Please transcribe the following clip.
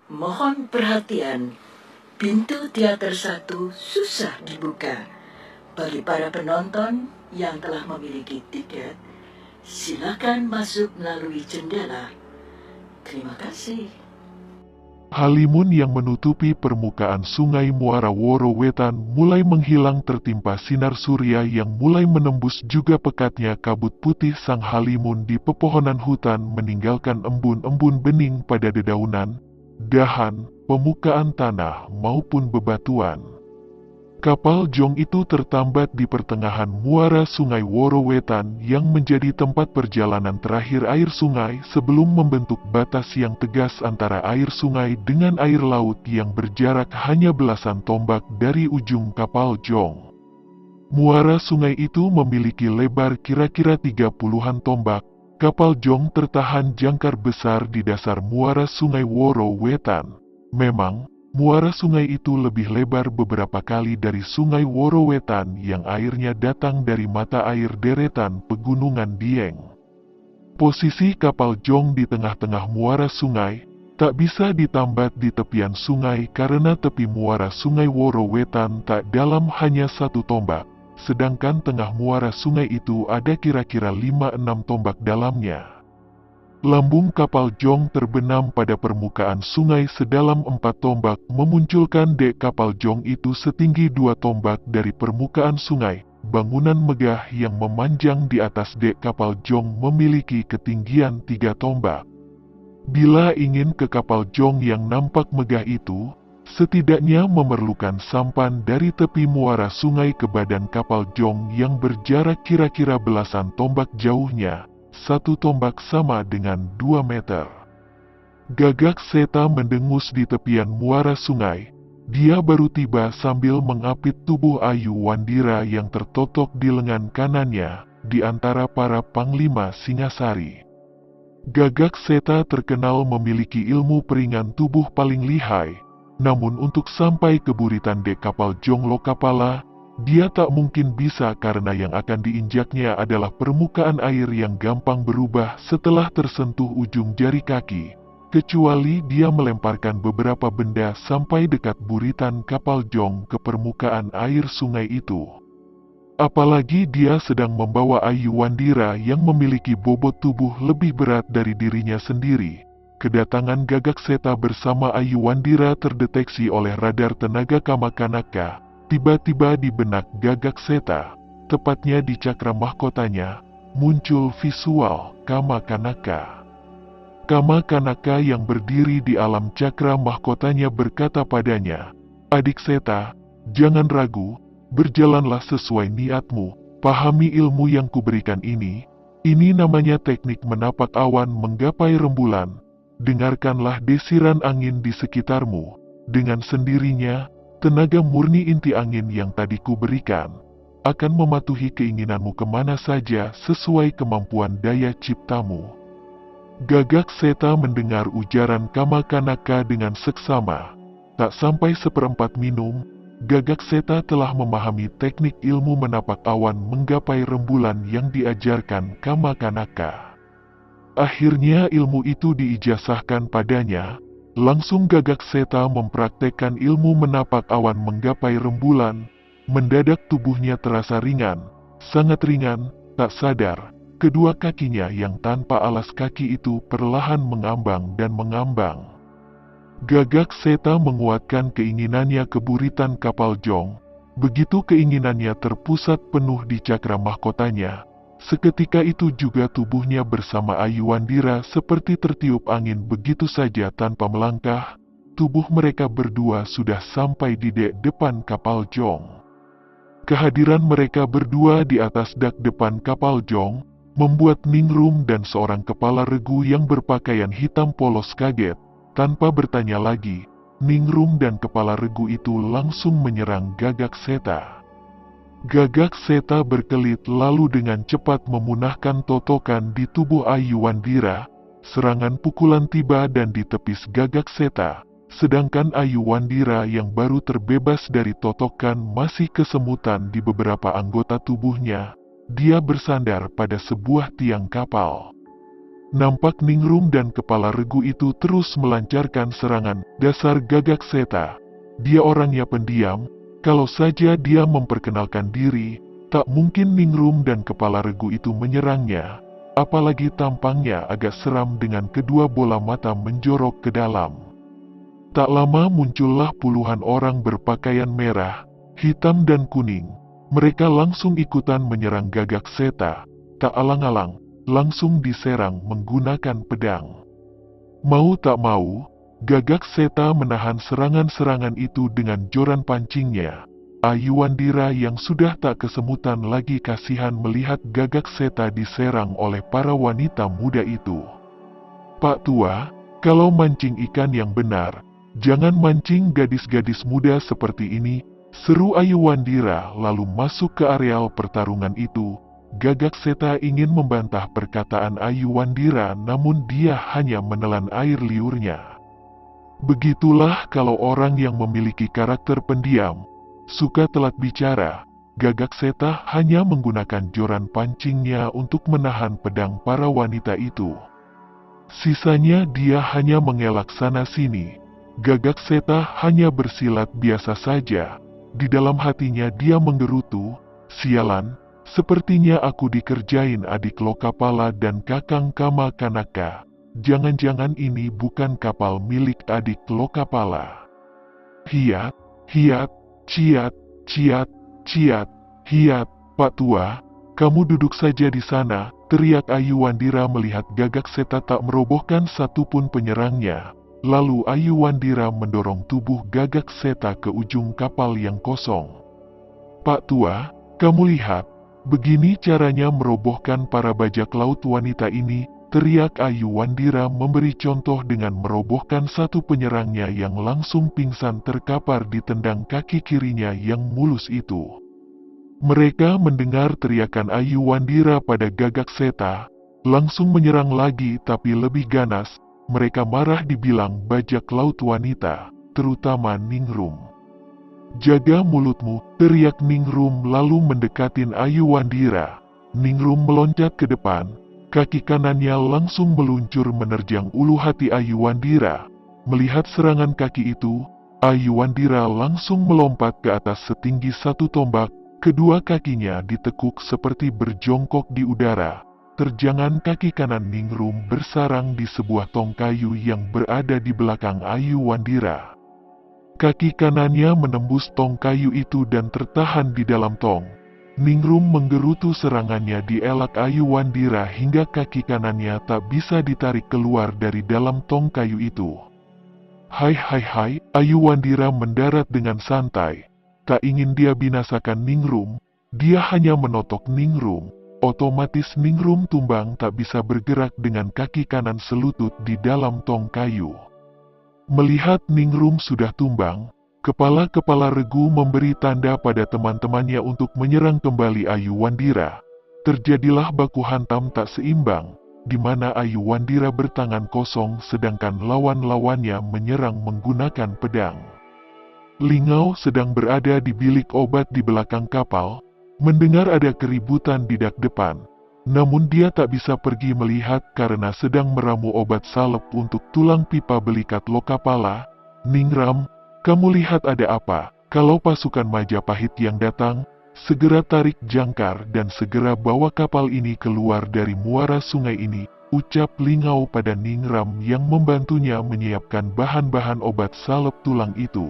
Mohon perhatian, pintu teater 1 susah dibuka. Bagi para penonton yang telah memiliki tiket, silakan masuk melalui jendela. Terima kasih. Halimun yang menutupi permukaan sungai Muara Woro Wetan mulai menghilang tertimpa sinar surya yang mulai menembus juga pekatnya kabut putih sang halimun di pepohonan hutan meninggalkan embun-embun bening pada dedaunan, dahan, permukaan tanah maupun bebatuan. Kapal jong itu tertambat di pertengahan muara sungai Woro Wetan yang menjadi tempat perjalanan terakhir air sungai sebelum membentuk batas yang tegas antara air sungai dengan air laut yang berjarak hanya belasan tombak dari ujung kapal jong. Muara sungai itu memiliki lebar kira-kira 30-an tombak. Kapal jong tertahan jangkar besar di dasar muara sungai Woro Wetan. Memang, muara sungai itu lebih lebar beberapa kali dari sungai Woro Wetan yang airnya datang dari mata air deretan pegunungan Dieng. Posisi kapal jong di tengah-tengah muara sungai, tak bisa ditambat di tepian sungai karena tepi muara sungai Woro Wetan tak dalam hanya 1 tombak, sedangkan tengah muara sungai itu ada kira-kira 5-6 tombak dalamnya. Lambung kapal jong terbenam pada permukaan sungai sedalam 4 tombak memunculkan dek kapal jong itu setinggi 2 tombak dari permukaan sungai. Bangunan megah yang memanjang di atas dek kapal jong memiliki ketinggian 3 tombak. Bila ingin ke kapal jong yang nampak megah itu, setidaknya memerlukan sampan dari tepi muara sungai ke badan kapal jong yang berjarak kira-kira belasan tombak jauhnya. 1 tombak sama dengan 2 meter. Gagak Seta mendengus di tepian muara sungai. Dia baru tiba sambil mengapit tubuh Ayu Wandira yang tertotok di lengan kanannya, di antara para panglima Singasari. Gagak Seta terkenal memiliki ilmu peringan tubuh paling lihai, namun untuk sampai ke buritan dek kapal jong Lokapala, dia tak mungkin bisa karena yang akan diinjaknya adalah permukaan air yang gampang berubah setelah tersentuh ujung jari kaki, kecuali dia melemparkan beberapa benda sampai dekat buritan kapal jong ke permukaan air sungai itu. Apalagi dia sedang membawa Ayu Wandira yang memiliki bobot tubuh lebih berat dari dirinya sendiri. Kedatangan Gagak Seta bersama Ayu Wandira terdeteksi oleh radar tenaga Kamakanaka. Tiba-tiba di benak Gagak Seta, tepatnya di cakra mahkotanya, muncul visual Kamakanaka. Kamakanaka yang berdiri di alam cakra mahkotanya berkata padanya, "Adik Seta, jangan ragu, berjalanlah sesuai niatmu, pahami ilmu yang kuberikan ini namanya teknik menapak awan menggapai rembulan, dengarkanlah desiran angin di sekitarmu, dengan sendirinya, tenaga murni inti angin yang tadi kuberikan akan mematuhi keinginanmu kemana saja sesuai kemampuan daya ciptamu." Gagak Seta mendengar ujaran Kamakanaka dengan seksama. Tak sampai seperempat minum, Gagak Seta telah memahami teknik ilmu menapak awan menggapai rembulan yang diajarkan Kamakanaka. Akhirnya ilmu itu diijazahkan padanya. Langsung Gagak Seta mempraktekkan ilmu menapak awan menggapai rembulan. Mendadak tubuhnya terasa ringan, sangat ringan, tak sadar. Kedua kakinya yang tanpa alas kaki itu perlahan mengambang dan mengambang. Gagak Seta menguatkan keinginannya ke buritan kapal jong. Begitu keinginannya terpusat penuh di cakra mahkotanya, seketika itu juga tubuhnya bersama Ayu Wandira seperti tertiup angin begitu saja tanpa melangkah. Tubuh mereka berdua sudah sampai di dek depan kapal jong. Kehadiran mereka berdua di atas dak depan kapal jong membuat Ningrum dan seorang kepala regu yang berpakaian hitam polos kaget. Tanpa bertanya lagi, Ningrum dan kepala regu itu langsung menyerang Gagak Seta. Gagak Seta berkelit lalu dengan cepat memunahkan totokan di tubuh Ayu Wandira. Serangan pukulan tiba dan ditepis Gagak Seta, sedangkan Ayu Wandira yang baru terbebas dari totokan masih kesemutan di beberapa anggota tubuhnya. Dia bersandar pada sebuah tiang kapal. Nampak Ningrum dan kepala regu itu terus melancarkan serangan. Dasar Gagak Seta. Dia orangnya pendiam, kalau saja dia memperkenalkan diri, tak mungkin Ningrum dan kepala regu itu menyerangnya. Apalagi tampangnya agak seram dengan kedua bola mata menjorok ke dalam. Tak lama muncullah puluhan orang berpakaian merah, hitam dan kuning. Mereka langsung ikutan menyerang Gagak Seta. Tak alang-alang, langsung diserang menggunakan pedang. Mau tak mau, Gagak Seta menahan serangan-serangan itu dengan joran pancingnya. Ayuandira yang sudah tak kesemutan lagi kasihan melihat Gagak Seta diserang oleh para wanita muda itu. "Pak Tua, kalau mancing ikan yang benar, jangan mancing gadis-gadis muda seperti ini," seru Ayuandira lalu masuk ke areal pertarungan itu. Gagak Seta ingin membantah perkataan Ayuandira, namun dia hanya menelan air liurnya. Begitulah kalau orang yang memiliki karakter pendiam, suka telat bicara. Gagak Seta hanya menggunakan joran pancingnya untuk menahan pedang para wanita itu. Sisanya dia hanya mengelak sana-sini. Gagak Seta hanya bersilat biasa saja. Di dalam hatinya dia menggerutu, "Sialan, sepertinya aku dikerjain adik Lokapala dan Kakang Kama Kanaka. Jangan-jangan ini bukan kapal milik adik Lokapala." "Hiat, hiat, ciat, ciat, ciat, hiat, Pak Tua, kamu duduk saja di sana," teriak Ayuandira melihat Gagak Seta tak merobohkan satupun penyerangnya. Lalu Ayuandira mendorong tubuh Gagak Seta ke ujung kapal yang kosong. "Pak Tua, kamu lihat, begini caranya merobohkan para bajak laut wanita ini," teriak Ayuandira memberi contoh dengan merobohkan satu penyerangnya yang langsung pingsan terkapar ditendang kaki kirinya yang mulus itu. Mereka mendengar teriakan Ayuandira pada Gagak Seta, langsung menyerang lagi tapi lebih ganas. Mereka marah dibilang bajak laut wanita, terutama Ningrum. "Jaga mulutmu," teriak Ningrum lalu mendekatin Ayuandira. Ningrum meloncat ke depan, kaki kanannya langsung meluncur menerjang ulu hati Ayuandira. Melihat serangan kaki itu, Ayuandira langsung melompat ke atas setinggi satu tombak, kedua kakinya ditekuk seperti berjongkok di udara. Terjangan kaki kanan Ningrum bersarang di sebuah tong kayu yang berada di belakang Ayuandira. Kaki kanannya menembus tong kayu itu dan tertahan di dalam tong. Ningrum menggerutu serangannya dielak Ayuandira hingga kaki kanannya tak bisa ditarik keluar dari dalam tong kayu itu. Hai, Ayuandira mendarat dengan santai. Tak ingin dia binasakan Ningrum, dia hanya menotok Ningrum. Otomatis Ningrum tumbang tak bisa bergerak dengan kaki kanan selutut di dalam tong kayu. Melihat Ningrum sudah tumbang, kepala-kepala regu memberi tanda pada teman-temannya untuk menyerang kembali Ayuandira. Terjadilah baku hantam tak seimbang, di mana Ayuandira bertangan kosong sedangkan lawan-lawannya menyerang menggunakan pedang. Lingau sedang berada di bilik obat di belakang kapal, mendengar ada keributan di dak depan. Namun dia tak bisa pergi melihat karena sedang meramu obat salep untuk tulang pipa belikat Lokapala. "Ningrum, kamu lihat ada apa? Kalau pasukan Majapahit yang datang, segera tarik jangkar dan segera bawa kapal ini keluar dari muara sungai ini," ucap Lingau pada Ningrum yang membantunya menyiapkan bahan-bahan obat salep tulang itu.